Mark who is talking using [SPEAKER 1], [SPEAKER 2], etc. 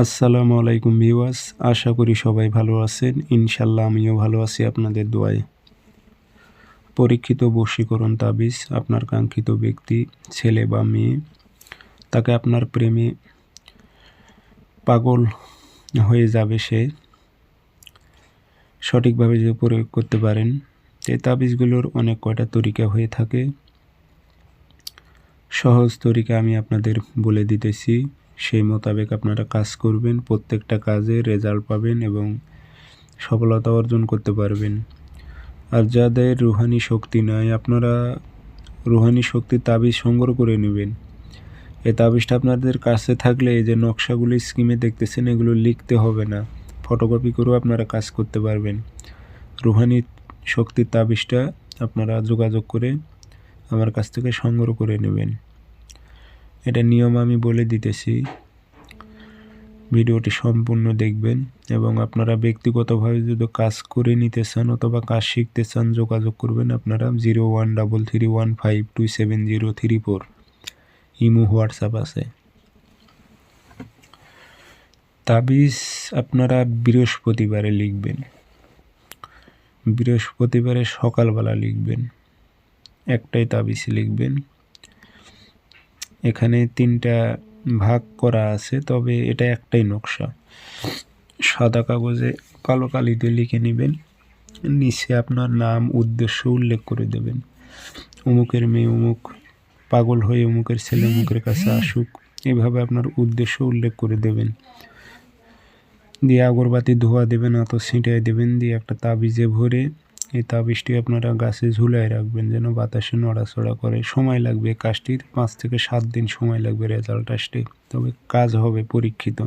[SPEAKER 1] আসসালামু আলাইকুম ভিউয়ার্স, আশা করি সবাই ভালো আছেন। ইনশাল্লাহ আমিও ভালো আছি আপনাদের দোয়ায়। পরীক্ষিত বশীকরণ তাবিজ আপনার কাঙ্ক্ষিত ব্যক্তি, ছেলে বা মেয়ে, তাকে আপনার প্রেমে পাগল হয়ে যাবে সে, সঠিকভাবে যদি প্রয়োগ করতে পারেন। এই তাবিজগুলোর অনেক কয়টা তরিকা হয়ে থাকে। সহজ তরিকা আমি আপনাদের বলে দিতেছি, সেই মোতাবেক আপনারা কাজ করবেন, প্রত্যেকটা কাজে রেজাল্ট পাবেন এবং সফলতা অর্জন করতে পারবেন। আর যাদের রুহানি শক্তি নাই, আপনারা রুহানি শক্তির তাবিজ সংগ্রহ করে নেবেন। এই তাবিজটা আপনাদের কাছে থাকলে এই যে নকশাগুলো স্কিমে দেখতেছেন, এগুলো লিখতে হবে না, ফটোকপি করেও আপনারা কাজ করতে পারবেন। রুহানি শক্তির তাবিজটা আপনারা যোগাযোগ করে আমার কাছ থেকে সংগ্রহ করে নেবেন। এটা নিয়ম আমি বলে দিতেছি, ভিডিওটি সম্পূর্ণ দেখবেন। এবং আপনারা ব্যক্তিগতভাবে যদি কাজ করে নিতে চান অথবা কাজ শিখতে চান, যোগাযোগ করবেন আপনারা 013315270034। ইমো, হোয়াটসঅ্যাপ আছে। তাবিজ আপনারা বৃহস্পতিবারে লিখবেন, বৃহস্পতিবারে সকালবেলা লিখবেন, একটাই তাবিজ লিখবেন। এখানে 3টা ভাগ করা আছে, তবে এটা একটাই নকশা। সাদা কাগজে কালো কালিতে লিখে নেবেন, নিচে আপনার নাম, উদ্দেশ্য উল্লেখ করে দেবেন। অমুকের মেয়ে অমুক পাগল হয়ে অমুকের ছেলে অমুকের কাছে আসুক, এভাবে আপনার উদ্দেশ্য উল্লেখ করে দেবেন। দিয়ে আগরবাতি ধোয়া দেবেন, আতর ছিটিয়ে দেবেন, দিয়ে একটা তাবিজে ভরে এই তাবিজটি আপনারা গাছে ঝুলায় রাখবেন যেন বাতাসে নড়াচড়া করে। সময় লাগবে কাজটির 5 থেকে 7 দিন সময় লাগবে রেজাল্ট আসতে, তবে কাজ হবে পরীক্ষিত।